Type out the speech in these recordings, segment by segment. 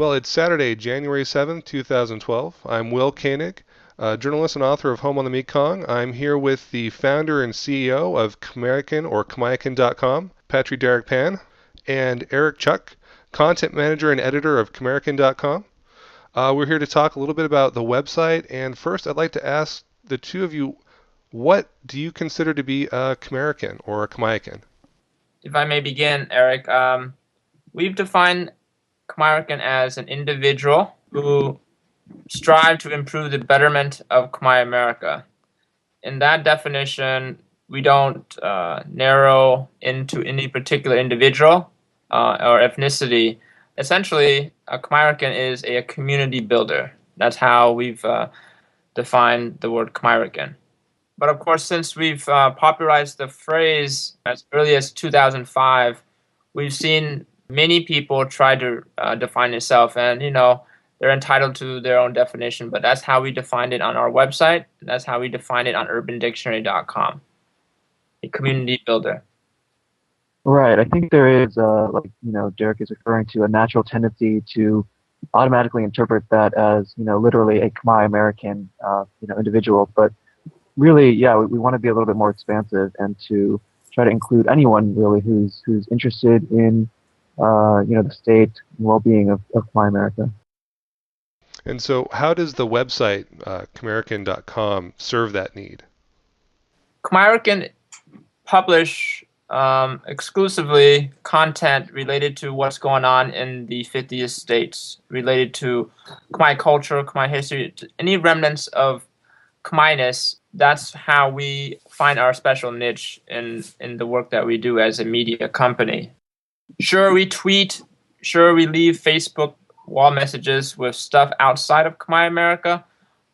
Well, it's Saturday, January 7th, 2012. I'm Will Koenig, journalist and author of Home on the Mekong. I'm here with the founder and CEO of Khmerican or Khmerican.com, Phatry Derek Pan, and Eric Chuk, content manager and editor of Khmerican.com. We're here to talk a little bit about the website, and first I'd like to ask the two of you, what do you consider to be a Khmerican or a Khmerican? If I may begin, Eric, we've defined Khmerican as an individual who strive to improve the betterment of Khmer America. In that definition, we don't narrow into any particular individual or ethnicity. Essentially, a Khmerican is a community builder. That's how we've defined the word Khmerican. But of course, since we've popularized the phrase as early as 2005, we've seen many people try to define itself, and they're entitled to their own definition. But that's how we defined it on our website. And that's how we defined it on UrbanDictionary.com. A community builder. Right. I think there is, Derek is referring to a natural tendency to automatically interpret that as, literally a Khmer American, individual. But really, yeah, we want to be a little bit more expansive and to try to include anyone really who's interested in, the state and well-being of Khmer America. And so how does the website, Khmerican.com, serve that need? Khmerican publish exclusively content related to what's going on in the 50 states, related to Khmer culture, Khmer history, any remnants of Khmerness. That's how we find our special niche in the work that we do as a media company. Sure, we tweet, sure, we leave Facebook wall messages with stuff outside of Khmer America,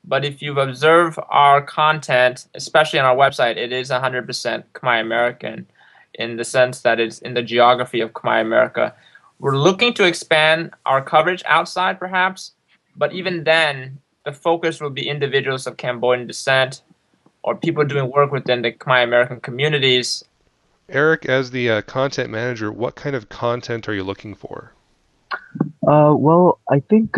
but if you've observed our content, especially on our website, it is 100% Khmer American in the sense that it's in the geography of Khmer America. We're looking to expand our coverage outside, perhaps, but even then, the focus will be individuals of Cambodian descent or people doing work within the Khmer American communities. Eric, as the content manager, what kind of content are you looking for? Well, I think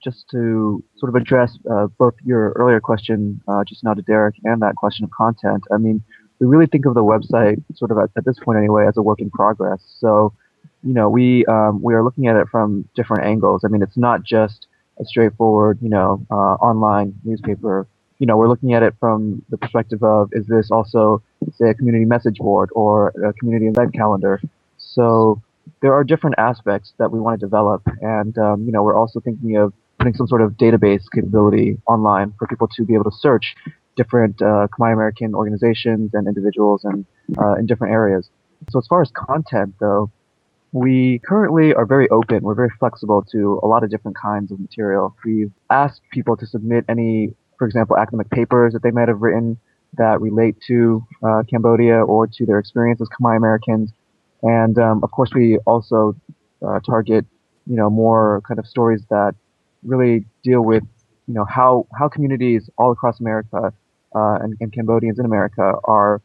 just to sort of address both your earlier question just now to Derek and that question of content, I mean, we really think of the website sort of at this point anyway as a work in progress. So, we are looking at it from different angles. I mean, it's not just a straightforward, online newspaper. We're looking at it from the perspective of, is this also, say, a community message board or a community event calendar? So there are different aspects that we want to develop, and we're also thinking of putting some sort of database capability online for people to be able to search different Khmer American organizations and individuals and in different areas. So as far as content, though, we currently are very open. We're very flexible to a lot of different kinds of material. We've asked people to submit any, for example, academic papers that they might have written that relate to Cambodia or to their experience as Khmer Americans. And of course, we also target, more kind of stories that really deal with, how communities all across America and Cambodians in America are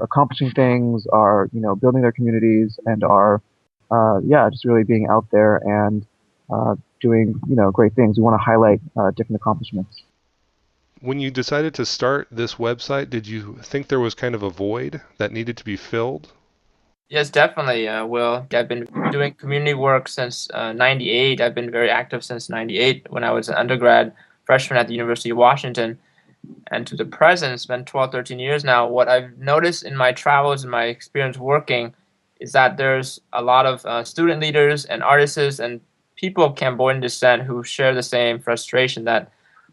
accomplishing things, are building their communities, and are just really being out there and doing great things. We want to highlight different accomplishments. When you decided to start this website, did you think there was kind of a void that needed to be filled? Yes, definitely, Will. I've been doing community work since 98. I've been very active since 98 when I was an undergrad freshman at the University of Washington. And to the present, it's been 12, 13 years now. What I've noticed in my travels and my experience working is that there's a lot of student leaders and artists and people of Cambodian descent who share the same frustration that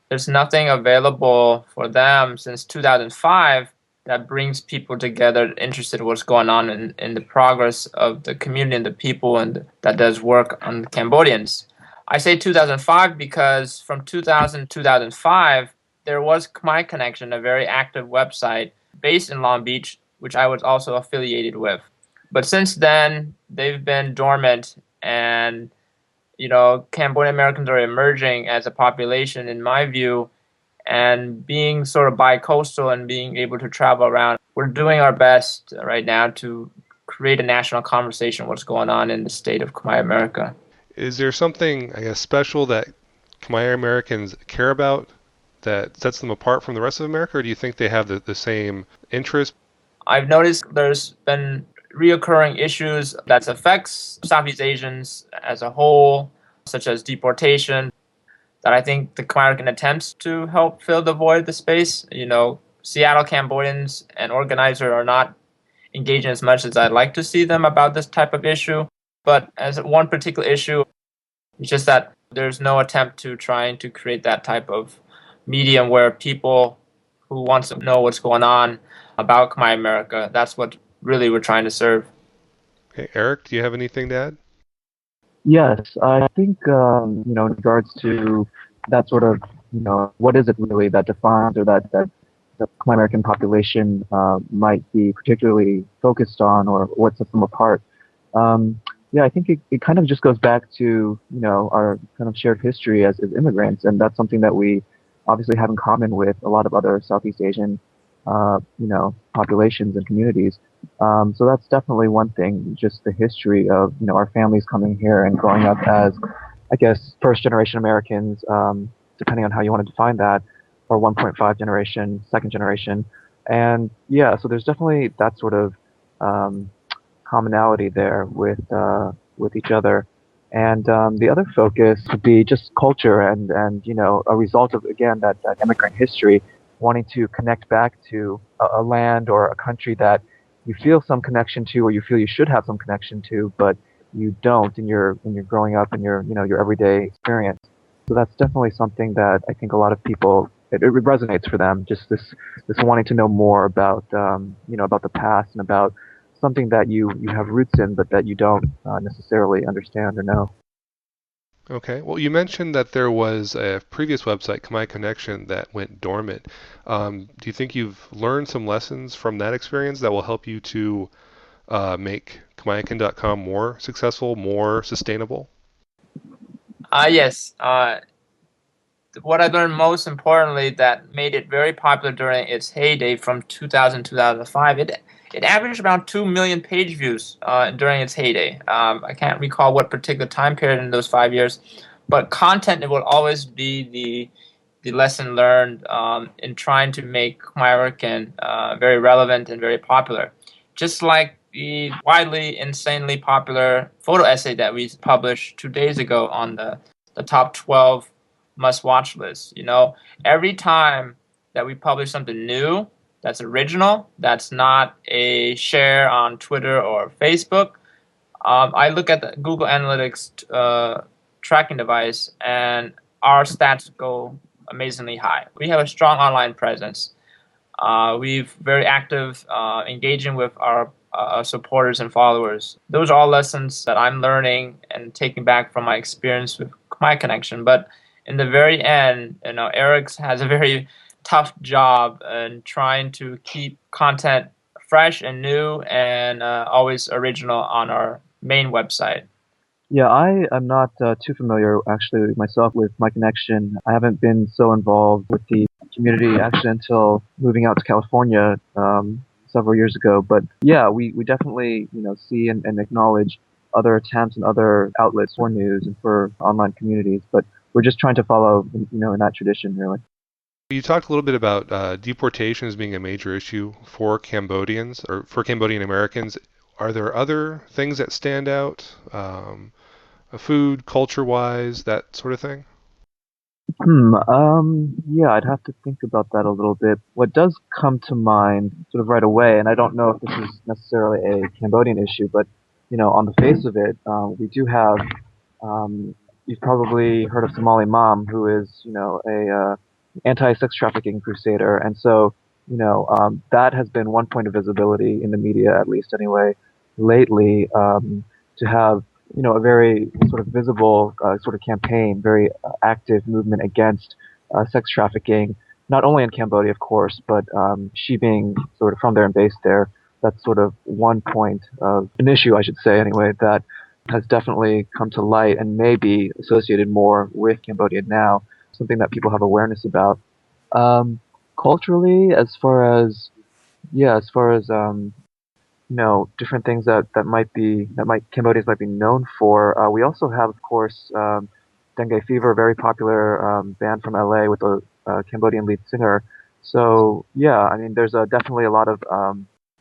there's nothing available for them since 2005 that brings people together interested in what's going on in the progress of the community and the people and that does work on Cambodians. I say 2005 because from 2000 to 2005, there was Khmer Connection, a very active website based in Long Beach, which I was also affiliated with. But since then, they've been dormant, and Cambodian Americans are emerging as a population, in my view, and being sort of bi-coastal and being able to travel around. We're doing our best right now to create a national conversation what's going on in the state of Khmer America. Is there something, I guess, special that Khmer Americans care about that sets them apart from the rest of America, or do you think they have the same interests? I've noticed there's been reoccurring issues that affects Southeast Asians as a whole, such as deportation, that I think the Khmerican attempts to help fill the void, the space. Seattle Cambodians and organizers are not engaging as much as I'd like to see them about this type of issue. But as one particular issue, it's just that there's no attempt to trying to create that type of medium where people who wants to know what's going on about Khmer America, that's what really we're trying to serve. Okay, Eric, do you have anything to add? Yes, I think in regards to that sort of what is it really that defines or that the Khmer American population might be particularly focused on, or what sets them apart. Yeah, I think it kind of just goes back to our kind of shared history as immigrants, and that's something that we obviously have in common with a lot of other Southeast Asian populations and communities. So that's definitely one thing, just the history of our families coming here and growing up as, I guess, first generation Americans, depending on how you want to define that, or 1.5 generation, second generation. And yeah, so there's definitely that sort of commonality there with each other. And the other focus would be just culture and a result of, again, that immigrant history, wanting to connect back to a land or a country that you feel some connection to, or you feel you should have some connection to, but you don't in your growing up in your your everyday experience. So that's definitely something that I think a lot of people, it resonates for them. Just this wanting to know more about about the past and about something that you have roots in, but that you don't necessarily understand or know. Okay. Well, you mentioned that there was a previous website, Khmer Connection, that went dormant. Do you think you've learned some lessons from that experience that will help you to make Khmerican.com more successful, more sustainable? Yes. What I learned most importantly that made it very popular during its heyday from 2000 to 2005, it averaged around 2 million page views during its heyday. I can't recall what particular time period in those 5 years, but content, it will always be the lesson learned in trying to make Khmer very relevant and very popular. Just like the widely, insanely popular photo essay that we published 2 days ago on the top 12 must-watch list. Every time that we publish something new, that's original, that's not a share on Twitter or Facebook, I look at the Google Analytics tracking device, and our stats go amazingly high. We have a strong online presence. We've very active engaging with our supporters and followers. Those are all lessons that I'm learning and taking back from my experience with Khmer Connection. But in the very end, Eric has a very tough job in trying to keep content fresh and new and always original on our main website. Yeah, I am not too familiar actually myself with my connection. I haven't been so involved with the community actually until moving out to California several years ago. But yeah, we definitely see and acknowledge other attempts and other outlets for news and for online communities. But we're just trying to follow in that tradition really. You talked a little bit about deportation as being a major issue for Cambodians or for Cambodian Americans. Are there other things that stand out, food, culture-wise, that sort of thing? Yeah, I'd have to think about that a little bit. What does come to mind sort of right away, and I don't know if this is necessarily a Cambodian issue, but on the face of it, we do have. You've probably heard of Somali Mom, who is a anti-sex trafficking crusader, and so that has been one point of visibility in the media, at least anyway, lately, to have a very sort of visible sort of campaign, very active movement against sex trafficking, not only in Cambodia, of course, but she being sort of from there and based there. That's sort of one point of an issue, I should say, anyway, that has definitely come to light and may be associated more with Cambodia now, something that people have awareness about. Culturally, as far as different things that Cambodians might be known for. We also have, of course, Dengue Fever, a very popular band from LA with a Cambodian lead singer. So yeah, I mean, there's definitely a lot of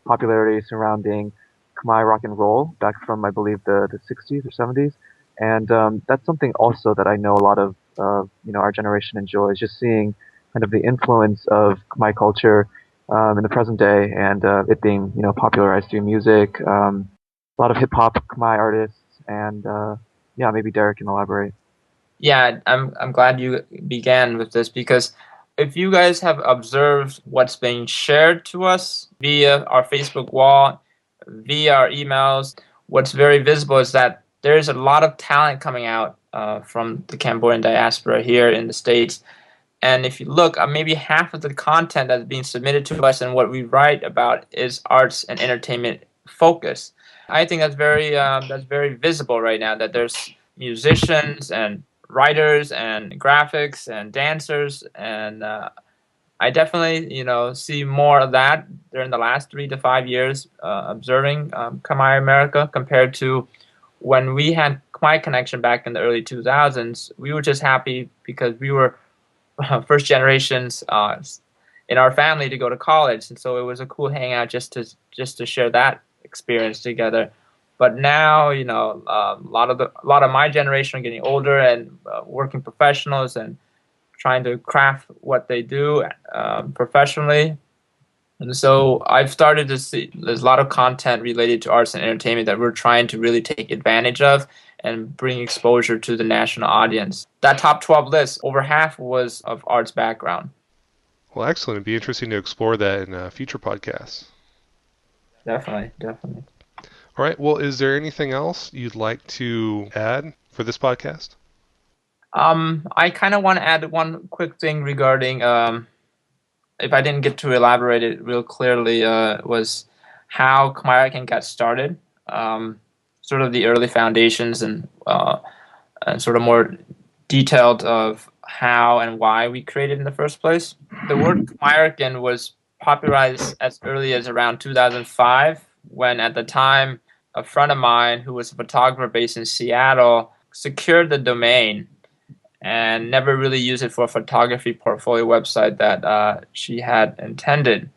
popularity surrounding Khmer rock and roll back from, I believe, the 60s or 70s, and that's something also that I know a lot of our generation enjoys, just seeing kind of the influence of Khmer culture in the present day, and it being popularized through music. A lot of hip hop Khmer artists, and yeah, maybe Derek can elaborate. Yeah, I'm glad you began with this, because if you guys have observed what's being shared to us via our Facebook wall, via our emails, what's very visible is that there's a lot of talent coming out from the Cambodian diaspora here in the States. And if you look, maybe half of the content that's being submitted to us and what we write about is arts and entertainment focus. I think that's very visible right now, that there's musicians and writers and graphics and dancers, and I definitely see more of that during the last 3 to 5 years, observing Khmer America compared to when we had Khmer Connection back in the early 2000s. We were just happy because we were first generations in our family to go to college, and so it was a cool hangout just to share that experience together. But now, a lot of my generation are getting older and working professionals and trying to craft what they do professionally. And so I've started to see there's a lot of content related to arts and entertainment that we're trying to really take advantage of and bring exposure to the national audience. That top 12 list, over half was of arts background. Well, excellent. It'd be interesting to explore that in future podcasts. Definitely. All right. Well, is there anything else you'd like to add for this podcast? I kind of want to add one quick thing regarding, if I didn't get to elaborate it real clearly, was how Khmerican got started. Sort of the early foundations and sort of more detailed of how and why we created in the first place. The word Khmerican was popularized as early as around 2005, when at the time a friend of mine who was a photographer based in Seattle secured the domain and never really used it for a photography portfolio website that she had intended.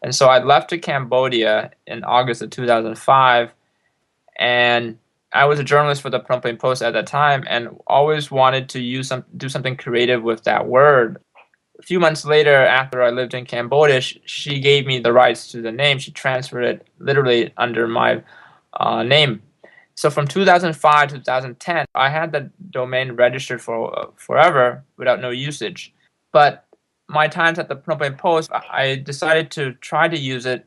And so I left to Cambodia in August of 2005, and I was a journalist for the Phnom Penh Post at that time and always wanted to do something creative with that word. A few months later, after I lived in Cambodia, she gave me the rights to the name. She transferred it literally under my name. So from 2005 to 2010, I had the domain registered for forever without no usage. But my times at the Phnom Penh Post, I decided to try to use it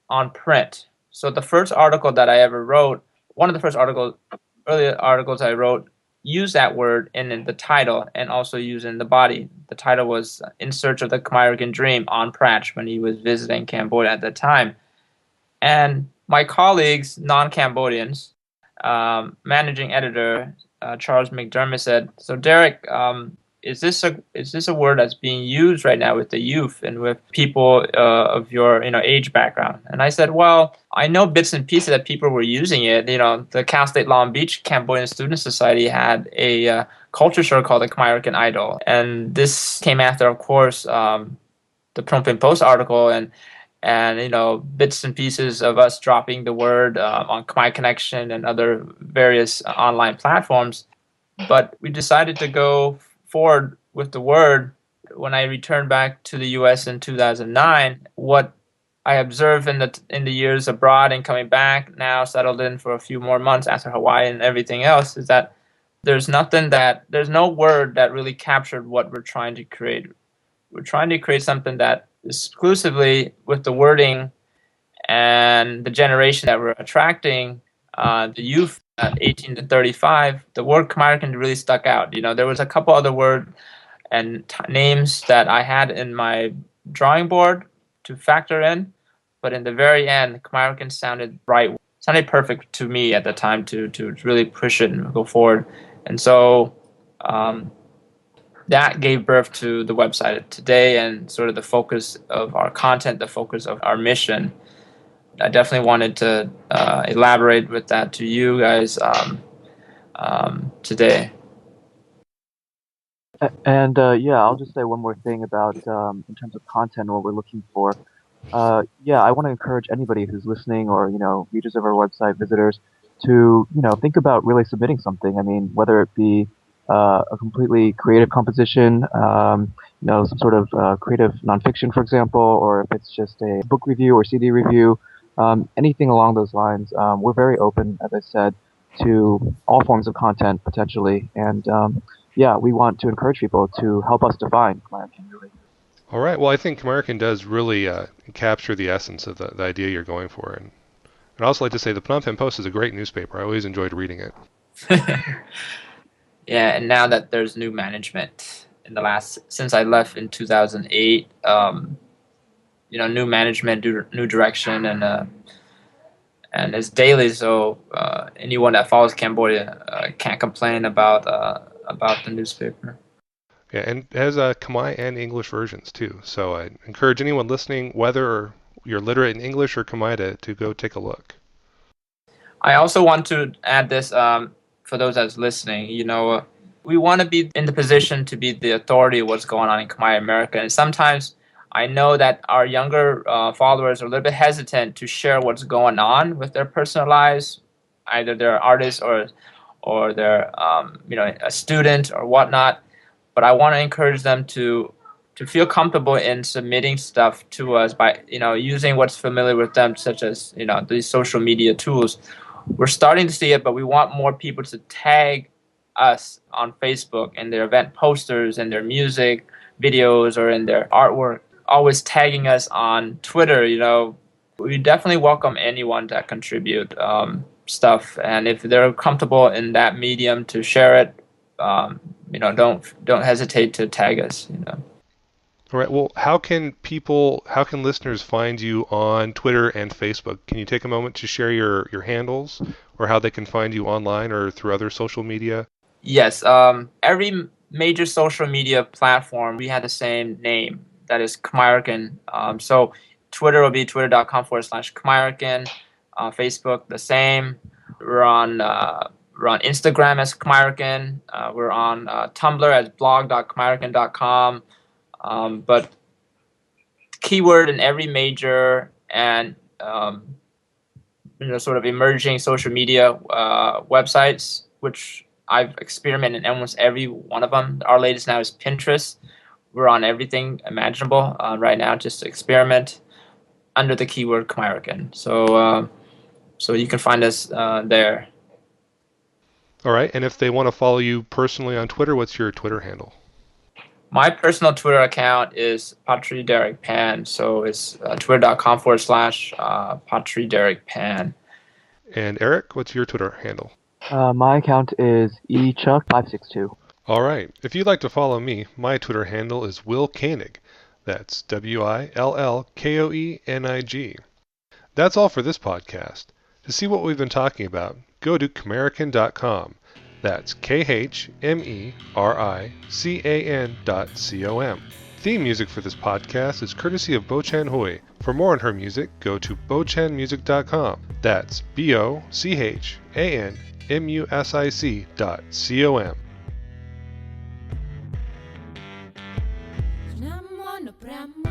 on print. So the first article that I ever wrote, one of the first early articles I wrote, used that word in the title and also used in the body. The title was "In Search of the Khmerican Dream" on Pratch when he was visiting Cambodia at the time. And my colleagues, non-Cambodians, managing editor Charles McDermott said, "So Derek, is this a word that's being used right now with the youth and with people of your age background?" And I said, "Well, I know bits and pieces that people were using it. The Cal State Long Beach Cambodian Student Society had a culture show called the Khmerican Idol, and this came after, of course, the Phnom Penh Post article and bits and pieces of us dropping the word on Khmer Connection and other various online platforms. But we decided to go forward with the word. When I returned back to the U.S. in 2009, what I observed in the years abroad and coming back now, settled in for a few more months after Hawaii and everything else, is that there's no word that really captured what we're trying to create. We're trying to create something that exclusively with the wording and the generation that we're attracting, the youth at 18 to 35, the word Khmerican really stuck out. There was a couple other words and names that I had in my drawing board to factor in, but in the very end, Khmerican sounded right, sounded perfect to me at the time to really push it and go forward. And so that gave birth to the website today and sort of the focus of our content, the focus of our mission. I definitely wanted to elaborate with that to you guys today. And yeah, I'll just say one more thing about in terms of content and what we're looking for. Yeah, I want to encourage anybody who's listening or, readers of our website, visitors, to, think about really submitting something. I mean, whether it be a completely creative composition, some sort of creative nonfiction, for example, or if it's just a book review or CD review, anything along those lines. We're very open, as I said, to all forms of content potentially. And yeah, we want to encourage people to help us define Khmerican, really. All right. Well, I think Khmerican does really capture the essence of the idea you're going for. And I'd also like to say the Phnom Penh Post is a great newspaper. I always enjoyed reading it. Yeah, and now that there's new management since I left in 2008, new management, new direction, and it's daily. So anyone that follows Cambodia can't complain about the newspaper. Yeah, and it has Khmer and English versions too. So I encourage anyone listening, whether you're literate in English or Khmer, to go take a look. I also want to add this for those that's listening. We want to be in the position to be the authority of what's going on in Khmer America, and sometimes I know that our younger followers are a little bit hesitant to share what's going on with their personal lives, either they're artists or they're a student or whatnot. But I want to encourage them to feel comfortable in submitting stuff to us by using what's familiar with them, such as these social media tools. We're starting to see it, but we want more people to tag us on Facebook in their event posters, in their music videos, or in their artwork. Always tagging us on Twitter. We definitely welcome anyone to contribute stuff, and if they're comfortable in that medium to share it, don't hesitate to tag us. All right. Well, how can listeners find you on Twitter and Facebook? Can you take a moment to share your handles, or how they can find you online or through other social media? Yes. Every major social media platform, we have the same name. That is Khmerican. So Twitter will be twitter.com/Khmerican. Facebook the same. We're on Instagram as Khmerican. We're on Tumblr as blog.khmerican.com. But keyword in every major and sort of emerging social media websites, which I've experimented in almost every one of them. Our latest now is Pinterest. We're on everything imaginable right now, just to experiment under the keyword Khmerican. So you can find us there. All right. And if they want to follow you personally on Twitter, what's your Twitter handle? My personal Twitter account is Phatry Derek Pan. So it's twitter.com/Phatry Derek Pan. And Eric, what's your Twitter handle? My account is echuk562. All right. If you'd like to follow me, my Twitter handle is Will Koenig. That's WILLKOENIG. That's all for this podcast. To see what we've been talking about, go to Khmerican.com. That's KHMERICAN.com. Theme music for this podcast is courtesy of Bo-Chan Hui. For more on her music, go to bochanmusic.com. That's BOCHANMUSIC.com.